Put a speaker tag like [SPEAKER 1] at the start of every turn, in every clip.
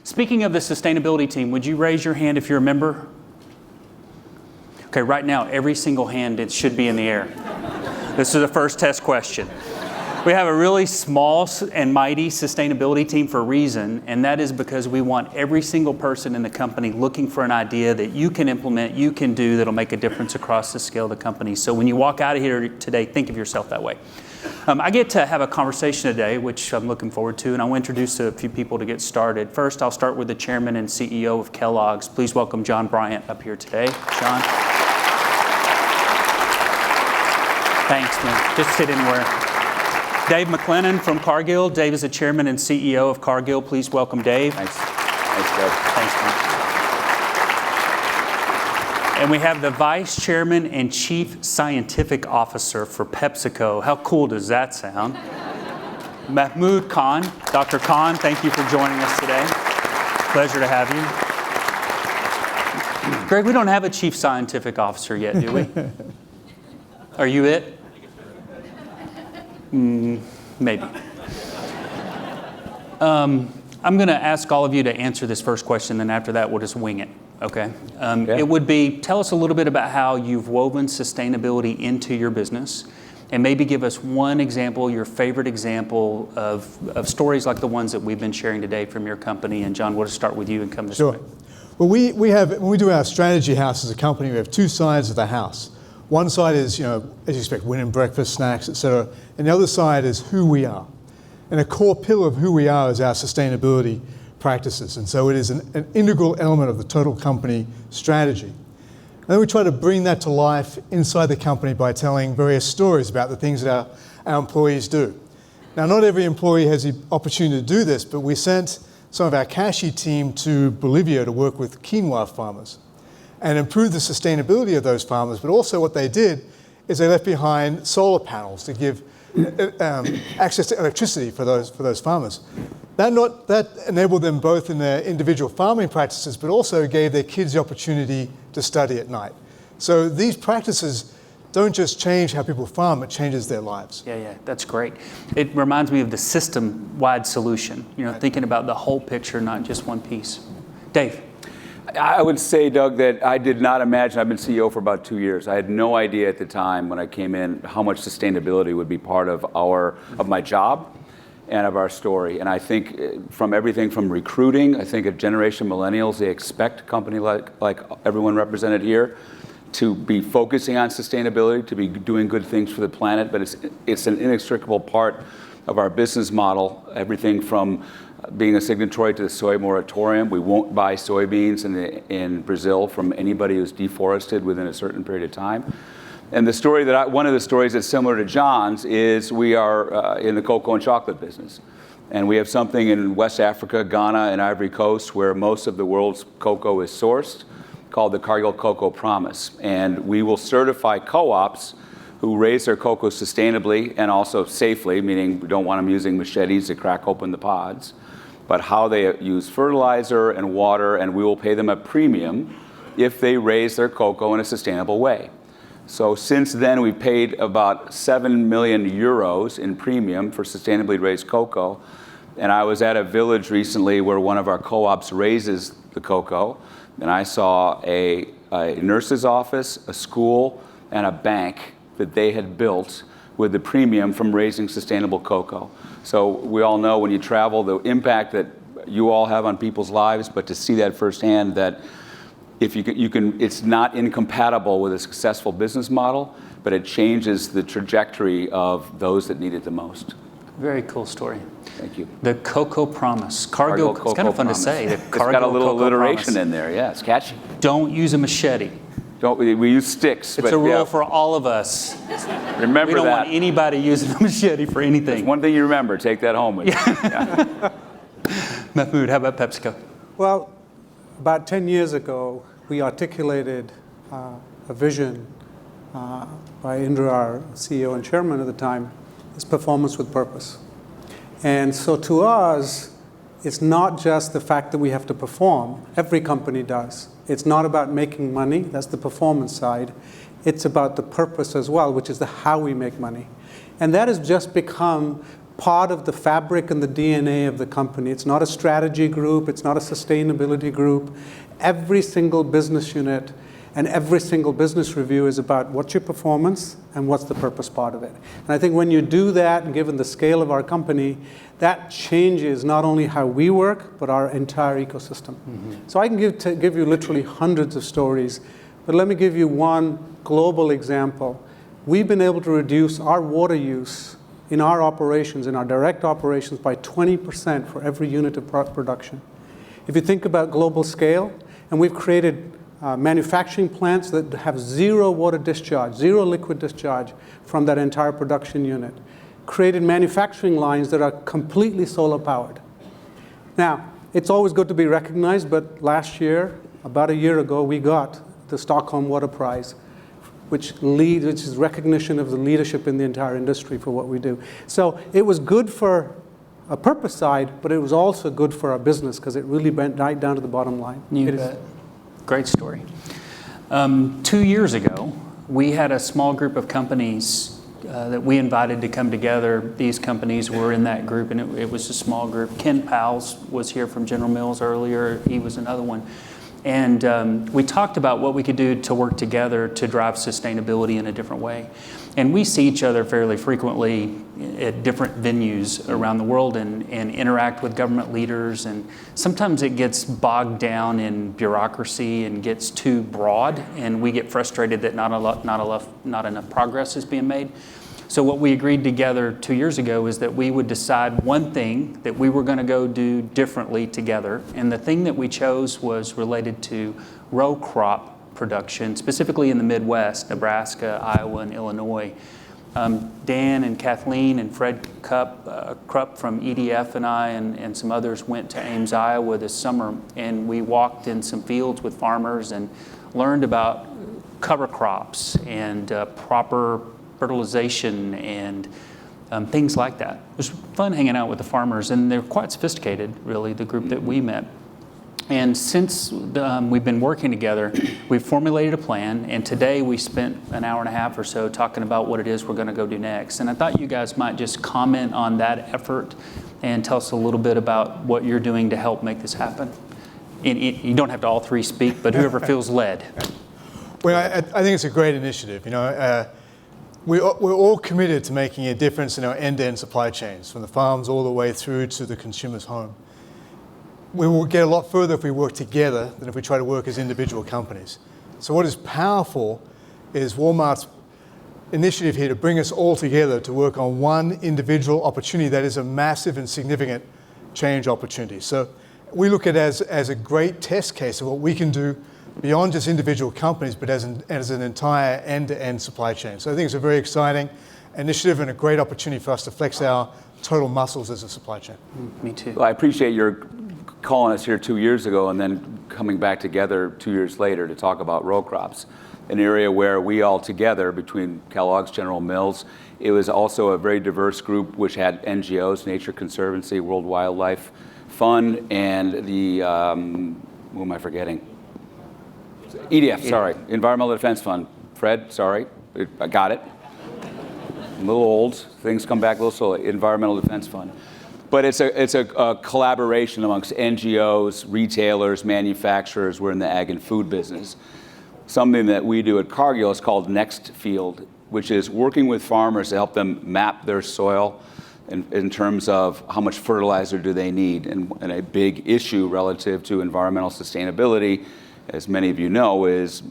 [SPEAKER 1] Speaking of the sustainability team, would you raise your hand if you're a member? Okay, right now, every single hand it should be in the air. This is the first test question. We have a really small and mighty sustainability team for a reason, and that is because we want every single person in the company looking for an idea that you can implement, you can do, that'll make a difference across the scale of the company. So when you walk out of here today, think of yourself that way. I get to have a conversation today, which I'm looking forward to, and I'll introduce a few people to get started. First, I'll start with the chairman and CEO of Kellogg's. Please welcome John Bryant up here today. John. Thanks, man. Just sit anywhere. Dave MacLennan from Cargill. Dave is the chairman and CEO of Cargill. Please welcome Dave.
[SPEAKER 2] Thanks. Thanks, Doug.
[SPEAKER 1] Thanks, man. And we have the vice chairman and chief scientific officer for PepsiCo. How cool does that sound? Mehmood Khan. Dr. Khan, thank you for joining us today. Pleasure to have you. Greg, we don't have a chief scientific officer yet, do we? Are you it? Maybe. I'm going to ask all of you to answer this first question, then after that we'll just wing it, okay? It would be, tell us a little bit about how you've woven sustainability into your business, and maybe give us one example, your favorite example of stories like the ones that we've been sharing today from your company. And John, we'll just start with you and come this way.
[SPEAKER 3] Sure. Well, when we do our strategy house as a company, we have two sides of the house. One side is, as you expect, winning breakfast, snacks, etc. And the other side is who we are. And a core pillar of who we are is our sustainability practices. And so it is an integral element of the total company strategy. And then we try to bring that to life inside the company by telling various stories about the things that our employees do. Now, not every employee has the opportunity to do this, but we sent some of our cashew team to Bolivia to work with quinoa farmers and improve the sustainability of those farmers. But also what they did is they left behind solar panels to give access to electricity for those farmers. That enabled them both in their individual farming practices, but also gave their kids the opportunity to study at night. So these practices don't just change how people farm, it changes their lives.
[SPEAKER 1] Yeah, that's great. It reminds me of the system-wide solution, thinking about the whole picture, not just one piece. Dave.
[SPEAKER 2] I would say, Doug, that I did not imagine, I've been CEO for about 2 years. I had no idea at the time when I came in how much sustainability would be part of my job and of our story. And I think from everything from recruiting, I think a generation of millennials, they expect a company like everyone represented here to be focusing on sustainability, to be doing good things for the planet, but it's an inextricable part of our business model. Everything from being a signatory to the soy moratorium. We won't buy soybeans in Brazil from anybody who's deforested within a certain period of time. And one of the stories that's similar to John's is we are in the cocoa and chocolate business. And we have something in West Africa, Ghana, and Ivory Coast where most of the world's cocoa is sourced called the Cargill Cocoa Promise. And we will certify co-ops who raise their cocoa sustainably and also safely, meaning we don't want them using machetes to crack open the pods, but how they use fertilizer and water, and we will pay them a premium if they raise their cocoa in a sustainable way. So since then, we've paid about 7 million euros in premium for sustainably raised cocoa. And I was at a village recently where one of our co-ops raises the cocoa, and I saw a nurse's office, a school, and a bank that they had built with the premium from raising sustainable cocoa. So we all know when you travel the impact that you all have on people's lives, but to see that firsthand, that if you can, it's not incompatible with a successful business model, but it changes the trajectory of those that need it the most.
[SPEAKER 1] Very cool story.
[SPEAKER 2] Thank you.
[SPEAKER 1] The Cocoa Promise. Cargill, it's kind of fun to say.
[SPEAKER 2] It's got a little alliteration in there, yeah, it's catchy.
[SPEAKER 1] Don't use a machete.
[SPEAKER 2] We use sticks.
[SPEAKER 1] It's a rule for all of us.
[SPEAKER 2] Remember that.
[SPEAKER 1] We don't want anybody using a machete for anything.
[SPEAKER 2] There's one thing you remember, take that home with you. Yeah.
[SPEAKER 1] Mehmood, how about PepsiCo?
[SPEAKER 4] Well, about 10 years ago, we articulated a vision by Indra, our CEO and chairman at the time, is performance with purpose. And so to us, it's not just the fact that we have to perform. Every company does. It's not about making money. That's the performance side. It's about the purpose as well, which is the how we make money. And that has just become part of the fabric and the DNA of the company. It's not a strategy group. It's not a sustainability group. Every single business unit and every single business review is about what's your performance and what's the purpose part of it. And I think when you do that, and given the scale of our company, that changes not only how we work, but our entire ecosystem. So I can give you literally hundreds of stories, but let me give you one global example. We've been able to reduce our water use in our operations, in our direct operations, by 20% for every unit of production. If you think about global scale, and we've created manufacturing plants that have zero water discharge, zero liquid discharge from that entire production unit. Created manufacturing lines that are completely solar powered. Now, it's always good to be recognized, but last year, about a year ago, we got the Stockholm Water Prize, which is recognition of the leadership in the entire industry for what we do. So it was good for a purpose side, but it was also good for our business because it really went right down to the bottom line.
[SPEAKER 1] You bet. Great story. 2 years ago, we had a small group of companies that we invited to come together. These companies were in that group, and it was a small group. Ken Powell's was here from General Mills earlier. He was another one. And we talked about what we could do to work together to drive sustainability in a different way. And we see each other fairly frequently at different venues around the world and interact with government leaders. And sometimes it gets bogged down in bureaucracy and gets too broad, and we get frustrated that not enough progress is being made. So what we agreed together 2 years ago is that we would decide one thing that we were going to go do differently together. And the thing that we chose was related to row crop production, specifically in the Midwest, Nebraska, Iowa, and Illinois. Dan and Kathleen and Fred Krupp from EDF and I and some others went to Ames, Iowa this summer, and we walked in some fields with farmers and learned about cover crops and proper fertilization and things like that. It was fun hanging out with the farmers, and they're quite sophisticated, really, the group that we met. And since we've been working together, we've formulated a plan, and today we spent an hour and a half or so talking about what it is we're going to go do next. And I thought you guys might just comment on that effort and tell us a little bit about what you're doing to help make this happen. You don't have to all three speak, but whoever feels led.
[SPEAKER 3] Well, I think it's a great initiative. We're all committed to making a difference in our end-to-end supply chains, from the farms all the way through to the consumer's home. We will get a lot further if we work together than if we try to work as individual companies. So what is powerful is Walmart's initiative here to bring us all together to work on one individual opportunity that is a massive and significant change opportunity. So we look at it as a great test case of what we can do beyond just individual companies, but as an entire end-to-end supply chain. So I think it's a very exciting initiative and a great opportunity for us to flex our total muscles as a supply chain.
[SPEAKER 1] Me too.
[SPEAKER 2] Well, I appreciate your calling us here 2 years ago and then coming back together 2 years later to talk about row crops, an area where we all together, between Kellogg's, General Mills, it was also a very diverse group which had NGOs, Nature Conservancy, World Wildlife Fund, and the, who am I forgetting? EDF, sorry, Environmental Defense Fund. Fred, sorry, I got it. I'm a little old, things come back a little slowly. Environmental Defense Fund. But it's a collaboration amongst NGOs, retailers, manufacturers. We're in the ag and food business. Something that we do at Cargill is called Next Field, which is working with farmers to help them map their soil in terms of how much fertilizer do they need. And a big issue relative to environmental sustainability, as many of you know, is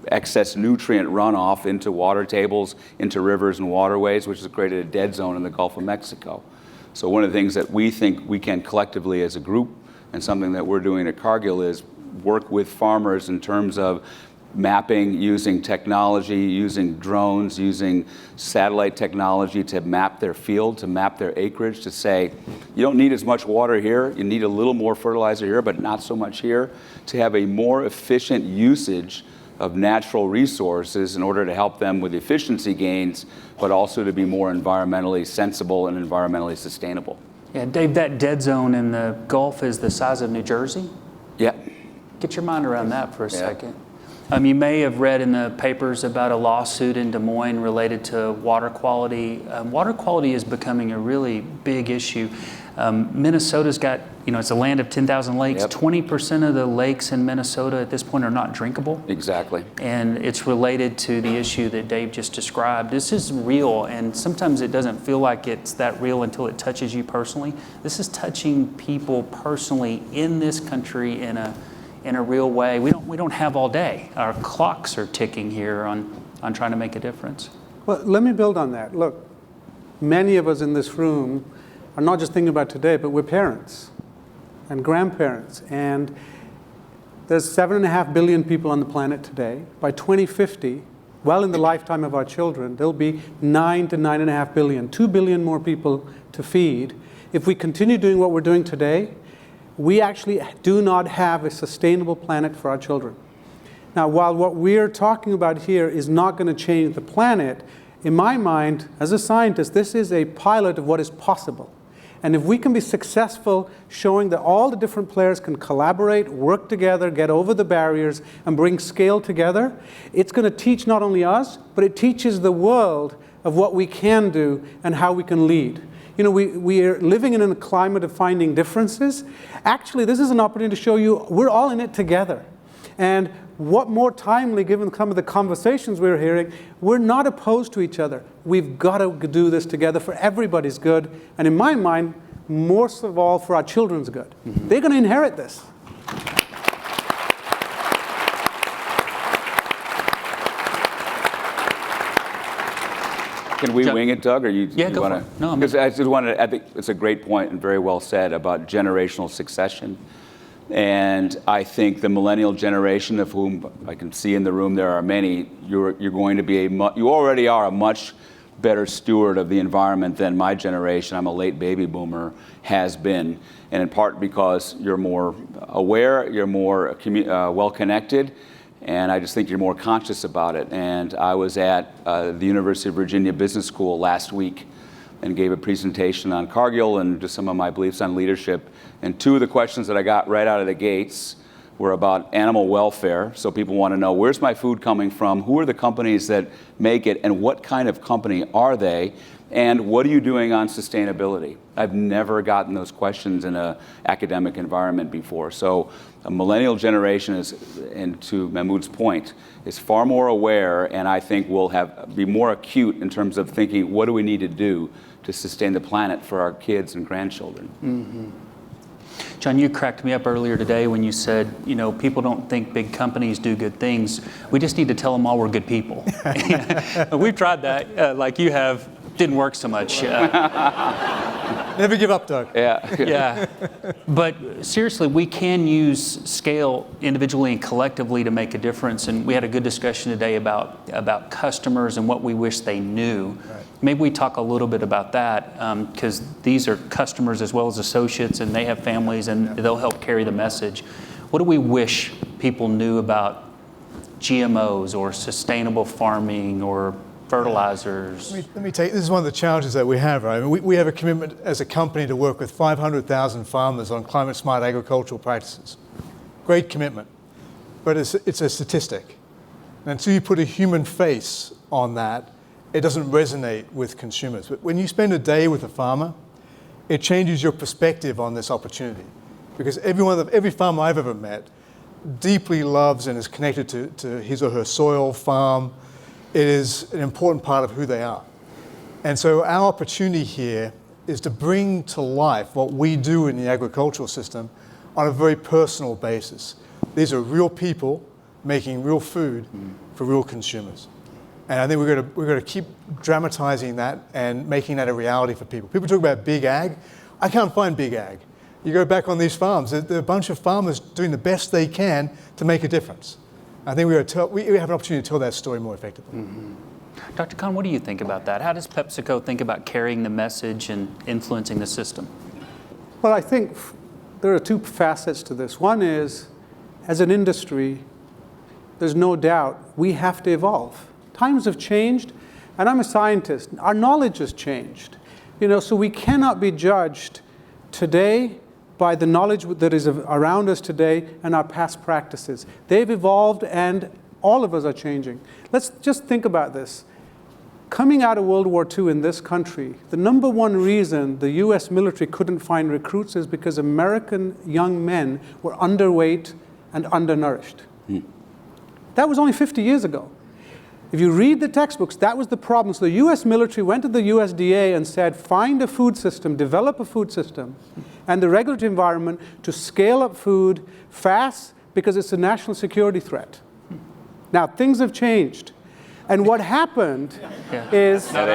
[SPEAKER 2] excess nutrient runoff into water tables, into rivers and waterways, which has created a dead zone in the Gulf of Mexico. So one of the things that we think we can collectively as a group, and something that we're doing at Cargill, is work with farmers in terms of mapping, using technology, using drones, using satellite technology to map their field, to map their acreage, to say, you don't need as much water here, you need a little more fertilizer here, but not so much here, to have a more efficient usage of natural resources in order to help them with efficiency gains, but also to be more environmentally sensible and environmentally sustainable.
[SPEAKER 1] Yeah, Dave, that dead zone in the Gulf is the size of New Jersey?
[SPEAKER 2] Yeah.
[SPEAKER 1] Get your mind around that for a second. You may have read in the papers about a lawsuit in Des Moines related to water quality. Water quality is becoming a really big issue. Minnesota's got, it's a land of 10,000 lakes.
[SPEAKER 2] Yep.
[SPEAKER 1] 20% of the lakes in Minnesota at this point are not drinkable.
[SPEAKER 2] Exactly.
[SPEAKER 1] And it's related to the issue that Dave just described. This is real, and sometimes it doesn't feel like it's that real until it touches you personally. This is touching people personally in this country in a real way. We don't have all day. Our clocks are ticking here on trying to make a difference.
[SPEAKER 4] Well, let me build on that. Look, many of us in this room are not just thinking about today, but we're parents and grandparents. And there's 7.5 billion people on the planet today. By 2050, well in the lifetime of our children, there'll be 9 to 9.5 billion, 2 billion more people to feed. If we continue doing what we're doing today, we actually do not have a sustainable planet for our children. Now, while what we're talking about here is not going to change the planet, in my mind, as a scientist, this is a pilot of what is possible. And if we can be successful showing that all the different players can collaborate, work together, get over the barriers, and bring scale together, it's going to teach not only us, but it teaches the world of what we can do and how we can lead. We are living in a climate of finding differences. Actually, this is an opportunity to show you we're all in it together. And what more timely, given some of the conversations we're hearing, we're not opposed to each other. We've got to do this together for everybody's good. And in my mind, most of all, for our children's good. Mm-hmm. They're going to inherit this.
[SPEAKER 2] Can we wing it, Doug, or you?
[SPEAKER 1] Yeah,
[SPEAKER 2] you
[SPEAKER 1] go
[SPEAKER 2] wanna,
[SPEAKER 1] for it. No,
[SPEAKER 2] because I just wanted. I think it's a great point and very well said about generational succession. And I think the millennial generation, of whom I can see in the room there are many, you're going to be you already are a much better steward of the environment than my generation. I'm a late baby boomer, has been, and in part because you're more aware, you're more well connected. And I just think you're more conscious about it. And I was at the University of Virginia Business School last week and gave a presentation on Cargill and just some of my beliefs on leadership. And two of the questions that I got right out of the gates were about animal welfare. So people want to know, where's my food coming from? Who are the companies that make it? And what kind of company are they? And what are you doing on sustainability? I've never gotten those questions in an academic environment before. So a millennial generation is, and to Mehmood's point, is far more aware, and I think will be more acute in terms of thinking, what do we need to do to sustain the planet for our kids and grandchildren?
[SPEAKER 1] Mm-hmm. John, you cracked me up earlier today when you said, people don't think big companies do good things. We just need to tell them all we're good people. We've tried that, like you have. Didn't work so much.
[SPEAKER 3] Never give up, Doug.
[SPEAKER 2] Yeah.
[SPEAKER 1] Yeah. But seriously, we can use scale individually and collectively to make a difference. And we had a good discussion today about customers and what we wish they knew. Right. Maybe we talk a little bit about that because these are customers as well as associates, and they have families, and they'll help carry the message. What do we wish people knew about GMOs or sustainable farming or fertilizers?
[SPEAKER 3] Let me take, this is one of the challenges that we have, right? We have a commitment as a company to work with 500,000 farmers on climate smart agricultural practices. Great commitment, but it's a statistic. And until you put a human face on that, it doesn't resonate with consumers. But when you spend a day with a farmer, it changes your perspective on this opportunity. Because every farmer I've ever met deeply loves and is connected to his or her soil, farm. It is an important part of who they are. And so our opportunity here is to bring to life what we do in the agricultural system on a very personal basis. These are real people making real food for real consumers. And I think we're going to keep dramatizing that and making that a reality for people. People talk about big ag. I can't find big ag. You go back on these farms, there are a bunch of farmers doing the best they can to make a difference. I think we have an opportunity to tell that story more effectively.
[SPEAKER 1] Mm-hmm. Dr. Khan, what do you think about that? How does PepsiCo think about carrying the message and influencing the system?
[SPEAKER 4] Well, I think there are two facets to this. One is, as an industry, there's no doubt we have to evolve. Times have changed, and I'm a scientist. Our knowledge has changed. So we cannot be judged today by the knowledge that is around us today and our past practices. They've evolved, and All of us are changing. Let's just think about this. Coming out of World War II in this country, the number one reason the US military couldn't find recruits is because American young men were underweight and undernourished. That was only 50 years ago. If you read the textbooks, that was the problem. So the US military went to the USDA and said, find a food system, develop a food system, and the regulatory environment to scale up food fast because it's a national security threat. Now, things have changed. And what happened is not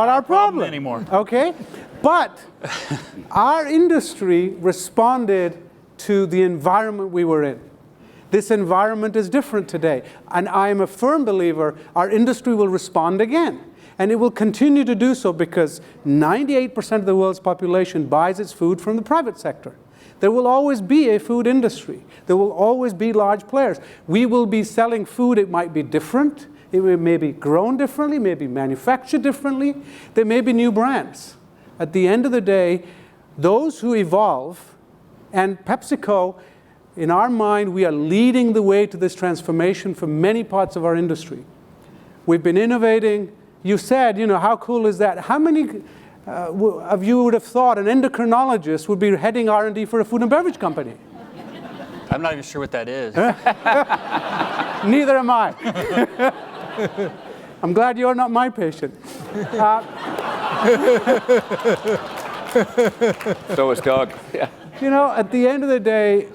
[SPEAKER 4] our problem
[SPEAKER 1] anymore.
[SPEAKER 4] Okay? But our industry responded to the environment we were in. This environment is different today. And I am a firm believer our industry will respond again. And it will continue to do so because 98% of the world's population buys its food from the private sector. There will always be a food industry. There will always be large players. We will be selling food. It might be different. It may be grown differently, may be manufactured differently. There may be new brands. At the end of the day, those who evolve, and PepsiCo, in our mind, we are leading the way to this transformation for many parts of our industry. We've been innovating. You said, how cool is that? How many of you would have thought an endocrinologist would be heading R&D for a food and beverage company?
[SPEAKER 1] I'm not even sure what that is.
[SPEAKER 4] Neither am I. I'm glad you're not my patient.
[SPEAKER 2] So is Doug.
[SPEAKER 4] At the end of the day,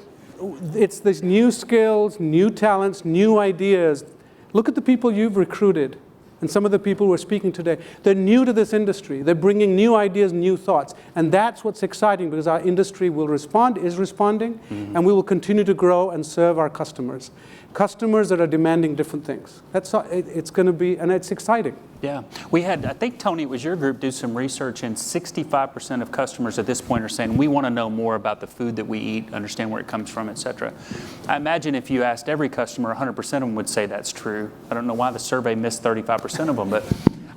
[SPEAKER 4] it's these new skills, new talents, new ideas. Look at the people you've recruited and some of the people who are speaking today. They're new to this industry. They're bringing new ideas, new thoughts. And that's what's exciting because our industry will respond, is responding, and we will continue to grow and serve our customers. Customers that are demanding different things. It's going to be, and it's exciting.
[SPEAKER 1] Yeah. We had, I think, Tony, it was your group, do some research, and 65% of customers at this point are saying, we want to know more about the food that we eat, understand where it comes from, et cetera. I imagine if you asked every customer, 100% of them would say that's true. I don't know why the survey missed 35% of them, but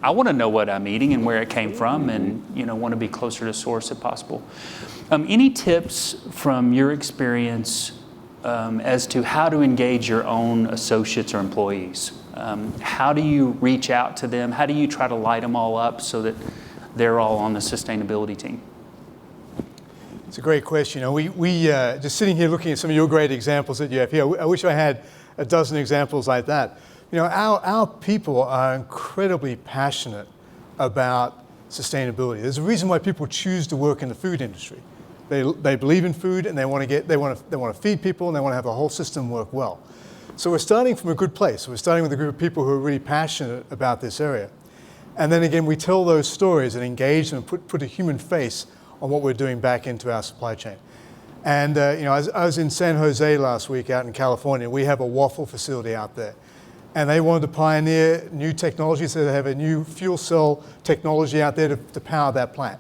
[SPEAKER 1] I want to know what I'm eating and where it came from and, want to be closer to source if possible. Any tips from your experience as to how to engage your own associates or employees? How do you reach out to them? How do you try to light them all up so that they're all on the sustainability team?
[SPEAKER 3] It's a great question. We just sitting here looking at some of your great examples that you have here. I wish I had a dozen examples like that. Our people are incredibly passionate about sustainability. There's a reason why people choose to work in the food industry. They believe in food and they want to feed people and they want to have the whole system work well. So we're starting from a good place. We're starting with a group of people who are really passionate about this area. And then again, we tell those stories and engage them and put a human face on what we're doing back into our supply chain. And I was in San Jose last week out in California. We have a waffle facility out there. And they wanted to pioneer new technology, so they have a new fuel cell technology out there to power that plant.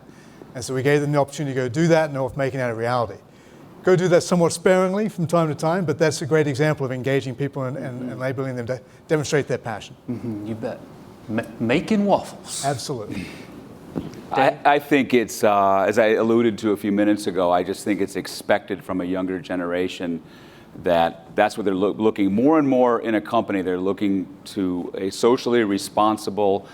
[SPEAKER 3] And so we gave them the opportunity to go do that and know of making that a reality. Go do that somewhat sparingly from time to time, but that's a great example of engaging people and enabling them to demonstrate their passion.
[SPEAKER 1] You bet. Making waffles.
[SPEAKER 3] Absolutely.
[SPEAKER 2] I think it's, as I alluded to a few minutes ago, I just think it's expected from a younger generation that's what they're looking more and more in a company. They're looking to a socially responsible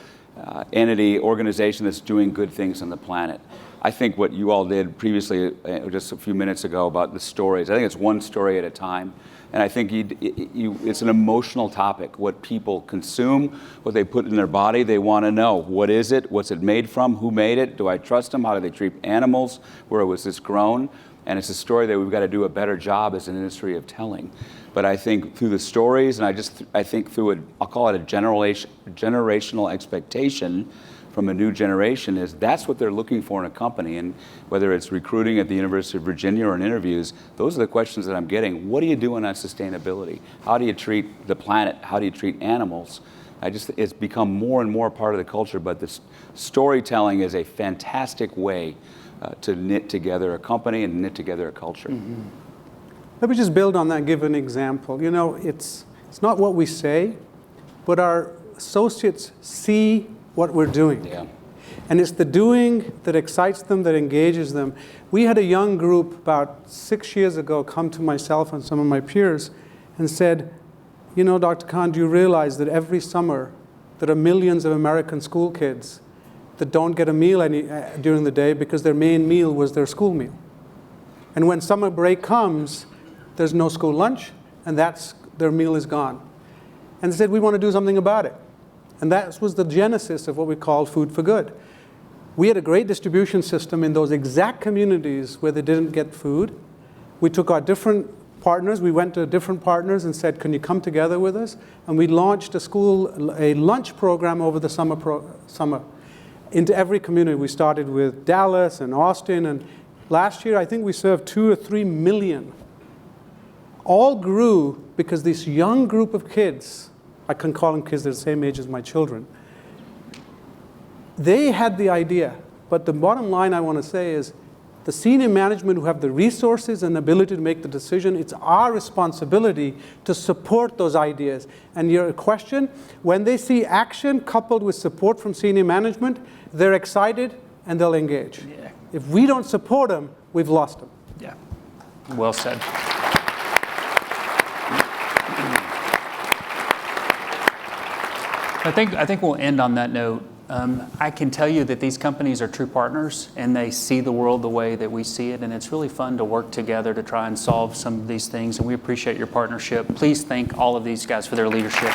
[SPEAKER 2] entity, organization that's doing good things on the planet. I think what you all did previously, just a few minutes ago, about the stories, I think it's one story at a time. And I think it's an emotional topic. What people consume, what they put in their body, they want to know. What is it? What's it made from? Who made it? Do I trust them? How do they treat animals? Where was this grown? And it's a story that we've got to do a better job as an industry of telling. But I think through the stories, and I think through I'll call it a generational expectation from a new generation, that's what they're looking for in a company. And whether it's recruiting at the University of Virginia or in interviews, those are the questions that I'm getting. What are you doing on sustainability? How do you treat the planet? How do you treat animals? It's become more and more part of the culture, but this storytelling is a fantastic way to knit together a company and knit together a culture.
[SPEAKER 4] Mm-hmm. Let me just build on that and give an example. It's not what we say, but our associates see what we're doing.
[SPEAKER 2] Yeah.
[SPEAKER 4] And it's the doing that excites them, that engages them. We had a young group about 6 years ago come to myself and some of my peers and said, you know, Dr. Khan, do you realize that every summer there are millions of American school kids that don't get a meal during the day because their main meal was their school meal? And when summer break comes, there's no school lunch, and their meal is gone. And they said, we want to do something about it. And that was the genesis of what we call Food for Good. We had a great distribution system in those exact communities where they didn't get food. We took our different partners, we went to different partners and said, can you come together with us? And we launched a lunch program over the summer into every community. We started with Dallas and Austin, and last year I think we served 2 or 3 million. All grew because this young group of kids, I can call them kids, they're the same age as my children, they had the idea. But the bottom line I want to say is the senior management who have the resources and ability to make the decision, it's our responsibility to support those ideas. And your question, when they see action coupled with support from senior management, they're excited and they'll engage.
[SPEAKER 1] Yeah.
[SPEAKER 4] If we don't support them, we've lost them.
[SPEAKER 1] Yeah. Well said. I think we'll end on that note. I can tell you that these companies are true partners, and they see the world the way that we see it, and it's really fun to work together to try and solve some of these things, and we appreciate your partnership. Please thank all of these guys for their leadership.